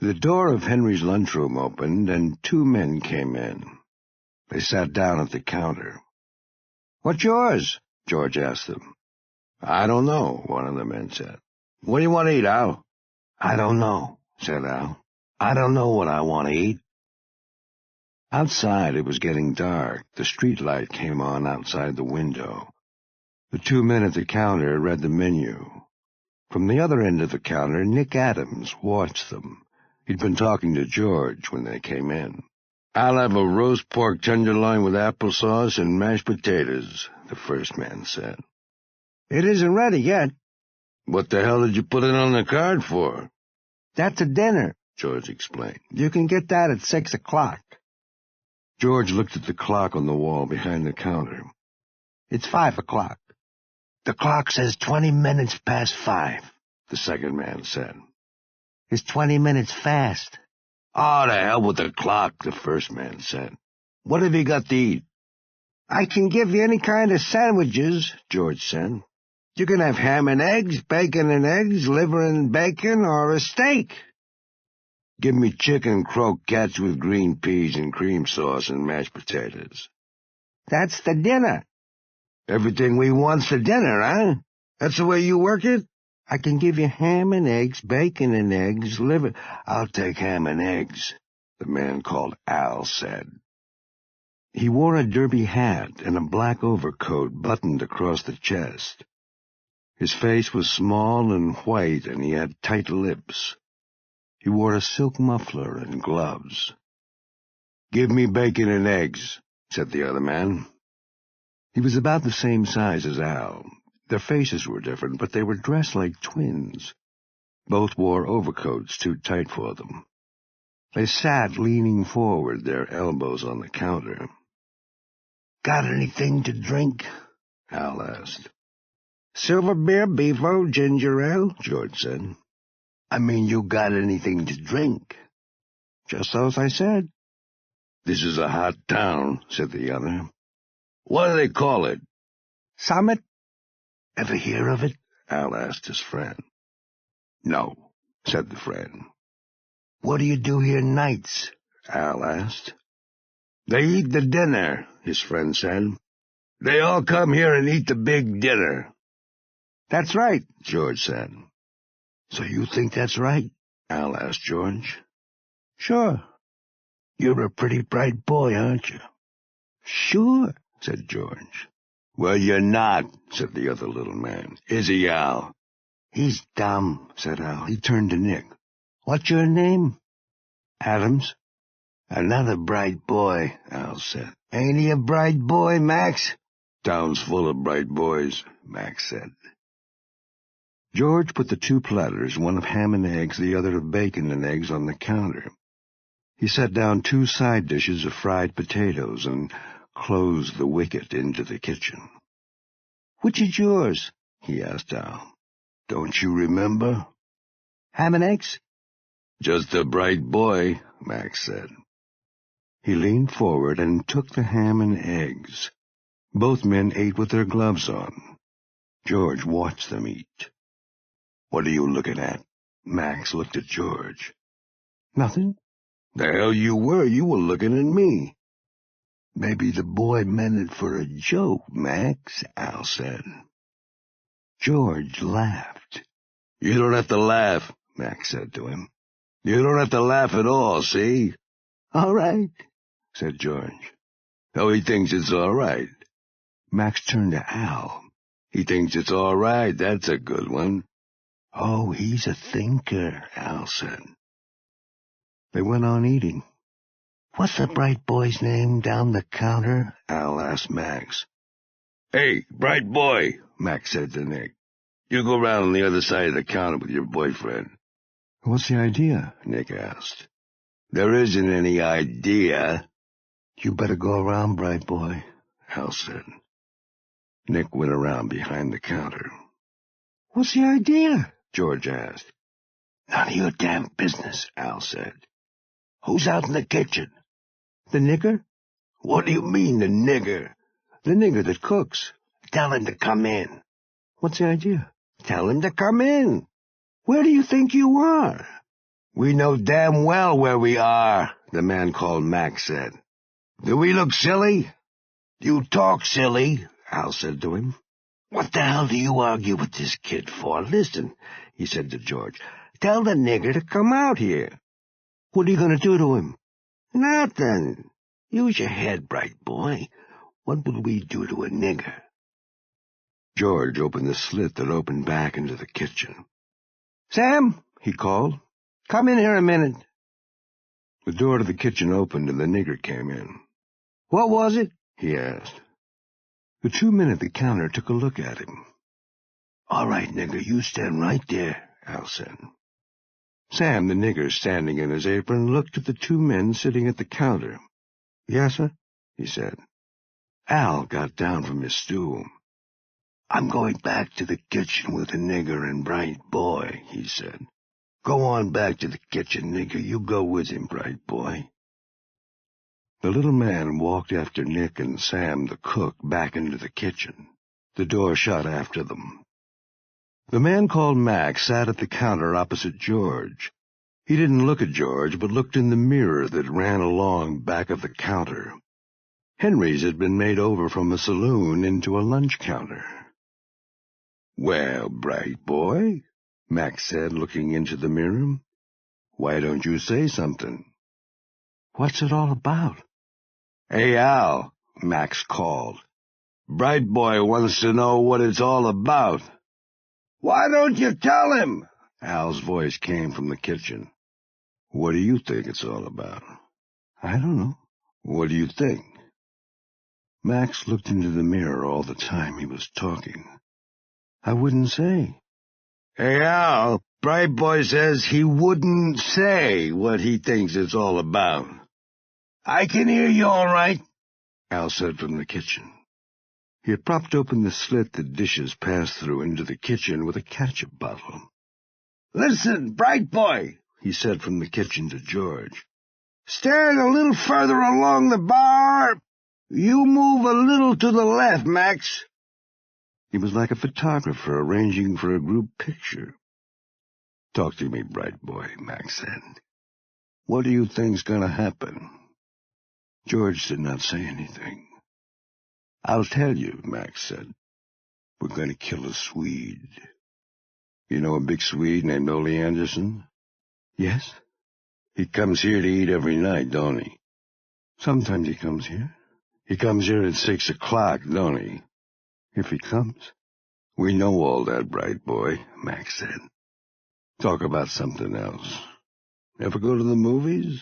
The door of Henry's lunchroom opened, and two men came in. They sat down at the counter. "What's yours?" George asked them. "I don't know," one of the men said. "What do you want to eat, Al?" "I don't know," said Al. "I don't know what I want to eat." Outside it was getting dark. The streetlight came on outside the window. The two men at the counter read the menu. From the other end of the counter, Nick Adams watched them. He'd been talking to George when they came in. "I'll have a roast pork tenderloin with applesauce and mashed potatoes," the first man said. "It isn't ready yet." "What the hell did you put it on the card for?" "That's a dinner," George explained. "You can get that at 6 o'clock. George looked at the clock on the wall behind the counter. "It's 5 o'clock. "The clock says 20 minutes past 5, the second man said. "It's 20 minutes fast." "Oh, to hell with the clock," the first man said. "What have you got to eat?" "I can give you any kind of sandwiches," George said. "You can have ham and eggs, bacon and eggs, liver and bacon, or a steak." "Give me chicken croquettes with green peas and cream sauce and mashed potatoes." "That's the dinner." "Everything we want's for dinner, huh? That's the way you work it?" "I can give you ham and eggs, bacon and eggs, liver—" "I'll take ham and eggs," the man called Al said. He wore a derby hat and a black overcoat buttoned across the chest. His face was small and white, and he had tight lips. He wore a silk muffler and gloves. "Give me bacon and eggs," said the other man. He was about the same size as Al. Their faces were different, but they were dressed like twins. Both wore overcoats too tight for them. They sat leaning forward, their elbows on the counter. "Got anything to drink?" Al asked. "Silver beer, beefo, ginger ale," George said. "I mean, you got anything to drink?" "Just as I said." "This is a hot town," said the other. "What do they call it?" "Summit." "Ever hear of it?" Al asked his friend. "No," said the friend. "What do you do here nights?" Al asked. "They eat the dinner," his friend said. "They all come here and eat the big dinner." "That's right," George said. "So you think that's right?" Al asked George. "Sure." "You're a pretty bright boy, aren't you?" "Sure," said George. "Well, you're not," said the other little man. "Is he, Al?" "He's dumb," said Al. He turned to Nick. "What's your name?" "Adams." "Another bright boy," Al said. "Ain't he a bright boy, Max?" "Town's full of bright boys," Max said. George put the two platters, one of ham and eggs, the other of bacon and eggs, on the counter. He set down two side dishes of fried potatoes and closed the wicket into the kitchen. "Which is yours?" he asked Al. "Don't you remember?" "Ham and eggs?" "Just a bright boy," Max said. He leaned forward and took the ham and eggs. Both men ate with their gloves on. George watched them eat. "What are you looking at?" Max looked at George. "Nothing." "The hell you were. You were looking at me." "Maybe the boy meant it for a joke, Max," Al said. George laughed. "You don't have to laugh," Max said to him. "You don't have to laugh at all, see?" "All right," said George. "Oh, he thinks it's all right." Max turned to Al. "He thinks it's all right. That's a good one." "Oh, he's a thinker," Al said. They went on eating. "What's the bright boy's name down the counter?" Al asked Max. "Hey, bright boy," Max said to Nick. "You go round on the other side of the counter with your boyfriend." "What's the idea?" Nick asked. "There isn't any idea." "You better go around, bright boy," Al said. Nick went around behind the counter. "What's the idea?" George asked. "None of your damn business," Al said. "Who's out in the kitchen?" "The nigger." "What do you mean, the nigger?" "The nigger that cooks." "Tell him to come in." "What's the idea?" "Tell him to come in." "Where do you think you are?" "We know damn well where we are," the man called Mac said. "Do we look silly?" "You talk silly," Al said to him. "What the hell do you argue with this kid for? Listen," he said to George, "tell the nigger to come out here." "What are you going to do to him?" "Nothing. Use your head, bright boy. What would we do to a nigger?" George opened the slit that opened back into the kitchen. "Sam," he called, "come in here a minute." The door to the kitchen opened and the nigger came in. "What was it?" he asked. The two men at the counter took a look at him. "All right, nigger, you stand right there," Al said. Sam, the nigger standing in his apron, looked at the two men sitting at the counter. "Yes, sir," he said. Al got down from his stool. "I'm going back to the kitchen with the nigger and bright boy," he said. "Go on back to the kitchen, nigger. You go with him, bright boy." The little man walked after Nick and Sam, the cook, back into the kitchen. The door shut after them. The man called Mac sat at the counter opposite George. He didn't look at George, but looked in the mirror that ran along back of the counter. Henry's had been made over from a saloon into a lunch counter. "Well, bright boy," Mac said, looking into the mirror, "why don't you say something?" "What's it all about?" "Hey, Al," Max called. "Bright boy wants to know what it's all about." "Why don't you tell him?" Al's voice came from the kitchen. "What do you think it's all about?" "I don't know." "What do you think?" Max looked into the mirror all the time he was talking. "I wouldn't say." "Hey, Al, Bright Boy says he wouldn't say what he thinks it's all about." "I can hear you all right," Al said from the kitchen. He had propped open the slit the dishes passed through into the kitchen with a ketchup bottle. "Listen, Bright Boy," he said from the kitchen to George. "Stand a little further along the bar. You move a little to the left, Max." He was like a photographer arranging for a group picture. "Talk to me, Bright Boy," Max said. "What do you think's going to happen?" George did not say anything. "I'll tell you," Max said. "We're going to kill a Swede." "You know a big Swede named Ole Anderson?" "Yes." "He comes here to eat every night, don't he?" "Sometimes he comes here." "He comes here at 6 o'clock, don't he?" "If he comes." "We know all that, Bright Boy," Max said. "Talk about something else. Ever go to the movies?"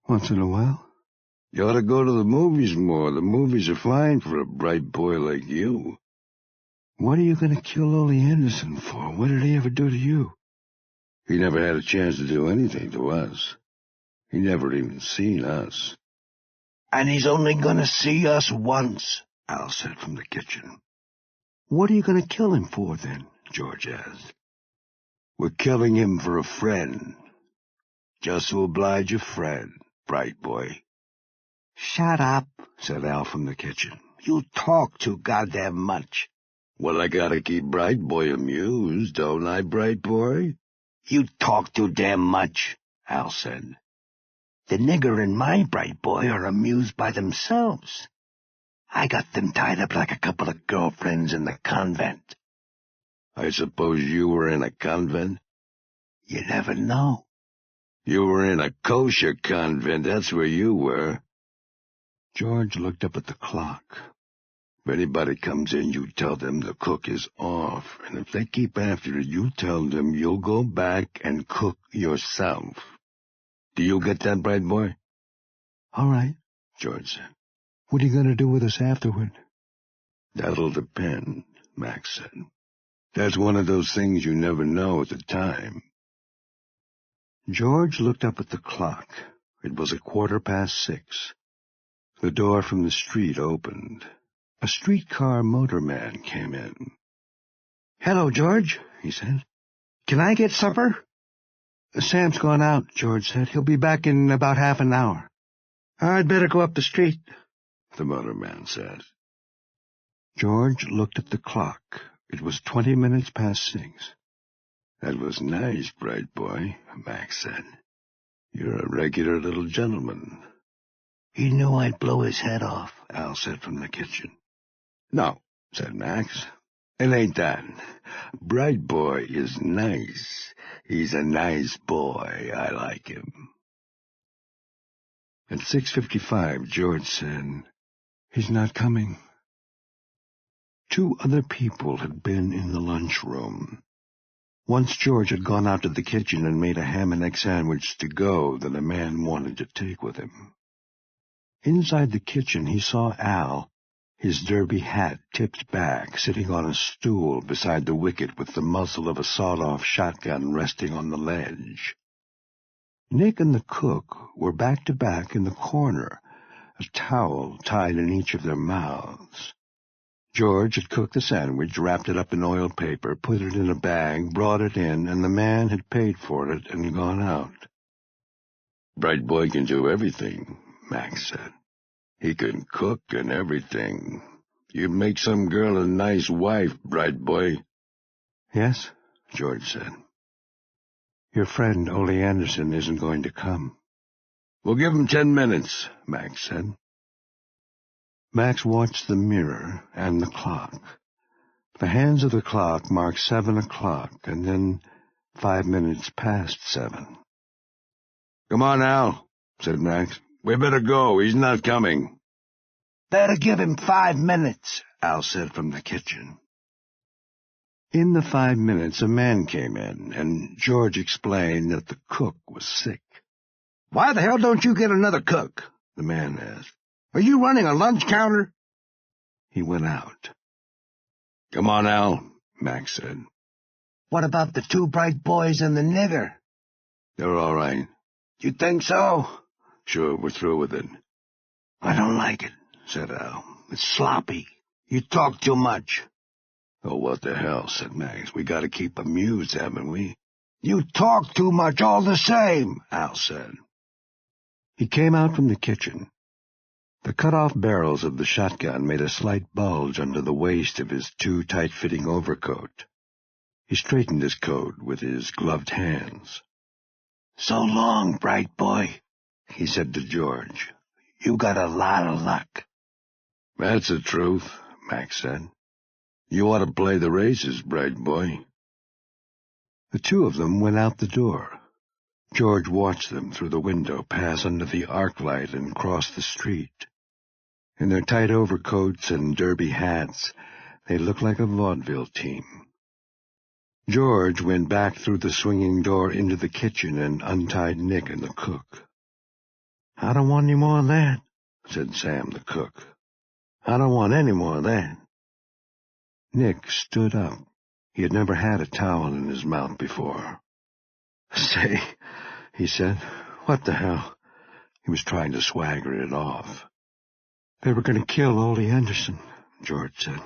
"Once in a while." "You ought to go to the movies more. The movies are fine for a bright boy like you." "What are you going to kill Ole Anderson for? What did he ever do to you?" "He never had a chance to do anything to us. He never even seen us." "And he's only going to see us once," Al said from the kitchen. "What are you going to kill him for, then?" George asked. "We're killing him for a friend. Just to oblige a friend, Bright Boy." "Shut up," said Al from the kitchen. "You talk too goddamn much." "Well, I gotta keep Bright Boy amused, don't I, Bright Boy?" "You talk too damn much," Al said. "The nigger and my Bright Boy are amused by themselves. I got them tied up like a couple of girlfriends in the convent." "I suppose you were in a convent?" "You never know." "You were in a kosher convent, that's where you were." George looked up at the clock. "If anybody comes in, you tell them the cook is off, and if they keep after it, you tell them you'll go back and cook yourself. Do you get that, Bright Boy?" "All right," George said. "What are you going to do with us afterward?" "That'll depend," Max said. "That's one of those things you never know at the time." George looked up at the clock. It was 6:15. The door from the street opened. A streetcar motorman came in. "Hello, George," he said. "Can I get supper?" "Sam's gone out," George said. "He'll be back in about half an hour." "I'd better go up the street," the motorman said. George looked at the clock. It was 20 minutes past 6. That was nice, bright boy, Max said. You're a regular little gentleman. He knew I'd blow his head off, Al said from the kitchen. No, said Max. It ain't that. Bright boy is nice. He's a nice boy. I like him. At 6:55, George said, He's not coming. 2 other people had been in the lunchroom. Once George had gone out to the kitchen and made a ham and egg sandwich to go that a man wanted to take with him. Inside the kitchen he saw Al, his derby hat tipped back, sitting on a stool beside the wicket with the muzzle of a sawed-off shotgun resting on the ledge. Nick and the cook were back-to-back in the corner, a towel tied in each of their mouths. George had cooked the sandwich, wrapped it up in oil paper, put it in a bag, brought it in, and the man had paid for it and gone out. Bright boy can do everything, Max said. He can cook and everything. You'd make some girl a nice wife, bright boy. Yes, George said. Your friend, Ole Anderson, isn't going to come. We'll give him 10 minutes, Max said. Max watched the mirror and the clock. The hands of the clock marked 7 o'clock, and then 5 minutes past 7. Come on, Al, said Max. We better go. He's not coming. Better give him 5 minutes, Al said from the kitchen. In the 5 minutes, a man came in, and George explained that the cook was sick. Why the hell don't you get another cook? The man asked. Are you running a lunch counter? He went out. Come on, Al, Max said. What about the 2 bright boys and the nigger? They're all right. You think so? Sure, we're through with it. I don't like it, said Al. It's sloppy. You talk too much. Oh, what the hell, said Max. We gotta keep amused, haven't we? You talk too much all the same, Al said. He came out from the kitchen. The cut-off barrels of the shotgun made a slight bulge under the waist of his too tight-fitting overcoat. He straightened his coat with his gloved hands. So long, bright boy, he said to George. You got a lot of luck. That's the truth, Max said. You ought to play the races, bright boy. The 2 of them went out the door. George watched them through the window pass under the arc light and cross the street. In their tight overcoats and derby hats, they looked like a vaudeville team. George went back through the swinging door into the kitchen and untied Nick and the cook. I don't want any more of that, said Sam the cook. I don't want any more of that. Nick stood up. He had never had a towel in his mouth before. Say, he said, what the hell? He was trying to swagger it off. They were going to kill Ole Anderson, George said.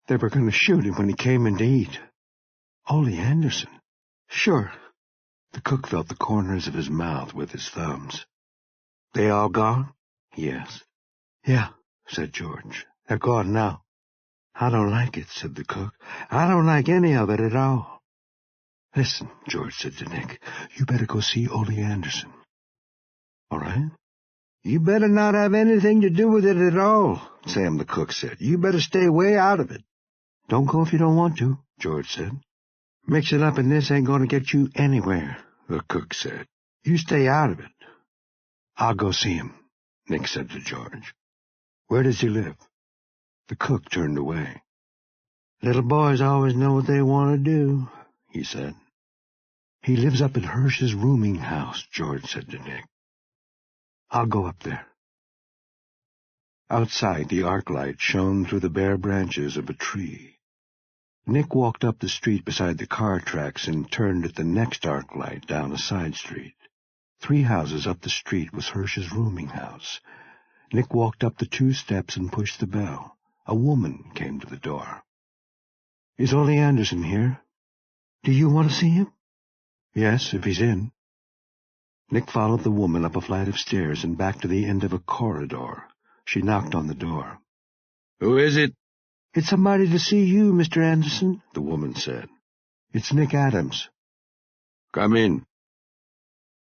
They were going to shoot him when he came in to eat. Ole Anderson? Sure. The cook felt the corners of his mouth with his thumbs. They all gone? He asked. Yeah, said George. They're gone now. I don't like it, said the cook. I don't like any of it at all. Listen, George said to Nick, you better go see Ole Anderson. All right? You better not have anything to do with it at all, Sam the cook said. You better stay way out of it. Don't go if you don't want to, George said. Mixing up in this ain't going to get you anywhere, the cook said. You stay out of it. I'll go see him, Nick said to George. Where does he live? The cook turned away. Little boys always know what they want to do, he said. He lives up at Hirsch's rooming house, George said to Nick. I'll go up there. Outside, the arc light shone through the bare branches of a tree. Nick walked up the street beside the car tracks and turned at the next arc light down a side street. 3 houses up the street was Hirsch's rooming house. Nick walked up the 2 steps and pushed the bell. A woman came to the door. Is Ole Anderson here? Do you want to see him? Yes, if he's in. Nick followed the woman up a flight of stairs and back to the end of a corridor. She knocked on the door. Who is it? It's somebody to see you, Mr. Anderson, the woman said. It's Nick Adams." "Come in."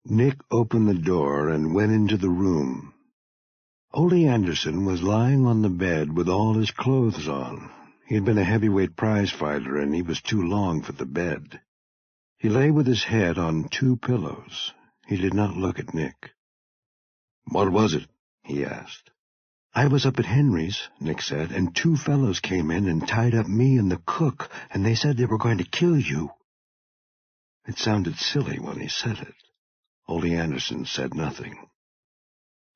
Nick opened the door and went into the room. Ole Anderson was lying on the bed with all his clothes on. He had been a heavyweight prize fighter, and he was too long for the bed. He lay with his head on 2 pillows. He did not look at Nick. "What was it?" he asked. "I was up at Henry's," Nick said, "and 2 fellows came in and tied up me and the cook, and they said they were going to kill you." It sounded silly when he said it. Ole Anderson said nothing.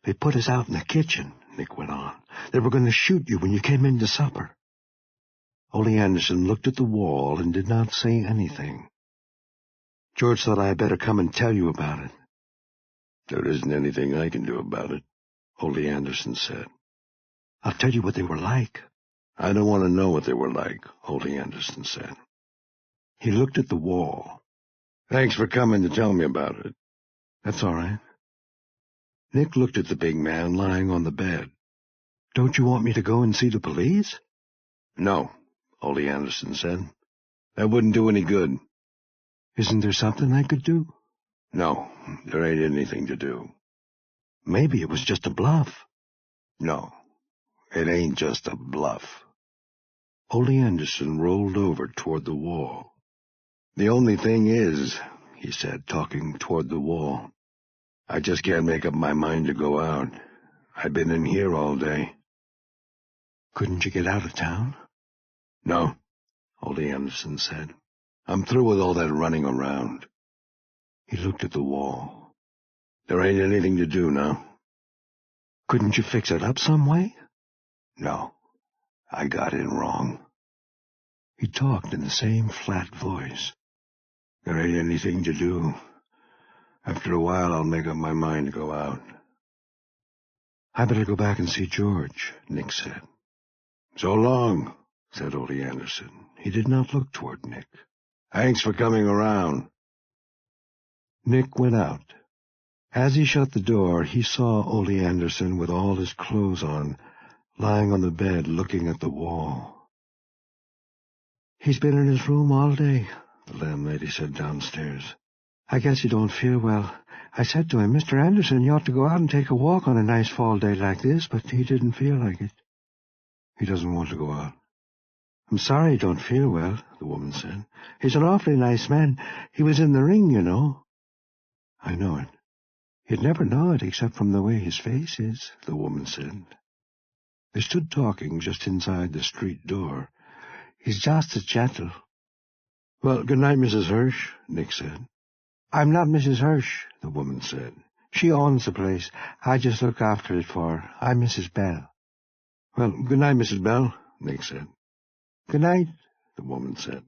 "They put us out in the kitchen," Nick went on. "They were going to shoot you when you came in to supper." Ole Anderson looked at the wall and did not say anything. "George thought I had better come and tell you about it." "There isn't anything I can do about it," Ole Anderson said. "I'll tell you what they were like." "I don't want to know what they were like," Ole Anderson said. He looked at the wall. "Thanks for coming to tell me about it." "That's all right." Nick looked at the big man lying on the bed. "Don't you want me to go and see the police?" "No," Ole Anderson said. "That wouldn't do any good." "Isn't there something I could do?" "No, there ain't anything to do." "Maybe it was just a bluff." "No, it ain't just a bluff." Ole Anderson rolled over toward the wall. "The only thing is," he said, talking toward the wall, "I just can't make up my mind to go out. I've been in here all day." "Couldn't you get out of town?" "No," Ole Anderson said. "I'm through with all that running around." He looked at the wall. "There ain't anything to do now." "Couldn't you fix it up some way?" "No, I got in wrong." He talked in the same flat voice. "There ain't anything to do. After a while I'll make up my mind to go out." "I better go back and see George," Nick said. "So long," said Ole Anderson. He did not look toward Nick. "Thanks for coming around." Nick went out. As he shut the door, he saw Ole Anderson with all his clothes on, lying on the bed looking at the wall. "He's been in his room all day," the landlady said downstairs. "I guess he don't feel well. I said to him, 'Mr. Anderson, you ought to go out and take a walk on a nice fall day like this,' but he didn't feel like it." "He doesn't want to go out." "I'm sorry he don't feel well," the woman said. "He's an awfully nice man. He was in the ring, you know." "I know it." "You'd never know it except from the way his face is," the woman said. They stood talking just inside the street door. "He's just as gentle." "Well, good night, Mrs. Hirsch," Nick said. "I'm not Mrs. Hirsch," the woman said. "She owns the place. I just look after it for her. I'm Mrs. Bell." "Well, good night, Mrs. Bell," Nick said. "Good night," the woman said.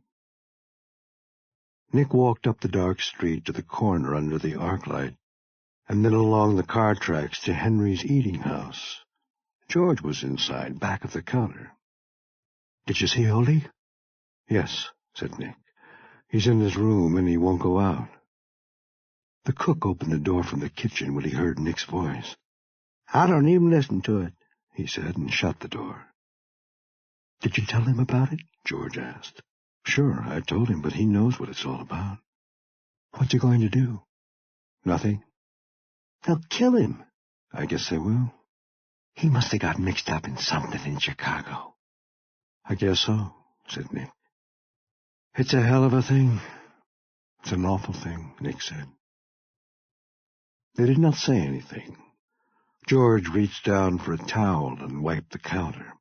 Nick walked up the dark street to the corner under the arc light, and then along the car tracks to Henry's eating house. George was inside, back of the counter. "Did you see Ole?" "Yes," said Nick. "He's in his room, and he won't go out." The cook opened the door from the kitchen when he heard Nick's voice. "I don't even listen to it," he said, and shut the door. "Did you tell him about it?" George asked. "Sure, I told him, but he knows what it's all about." "What's he going to do?" "Nothing." "They'll kill him." "I guess they will." "He must have got mixed up in something in Chicago." "I guess so," said Nick. "It's a hell of a thing." "It's an awful thing," Nick said. They did not say anything. George reached down for a towel and wiped the counter.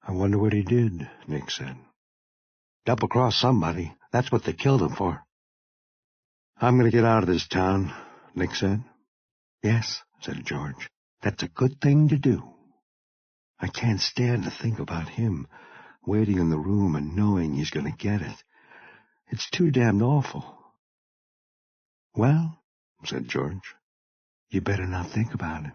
"I wonder what he did," Nick said. "Double-crossed somebody. That's what they killed him for." "I'm going to get out of this town," Nick said. "Yes," said George. "That's a good thing to do." "I can't stand to think about him, waiting in the room and knowing he's going to get it. It's too damned awful." "Well," said George, "you better not think about it."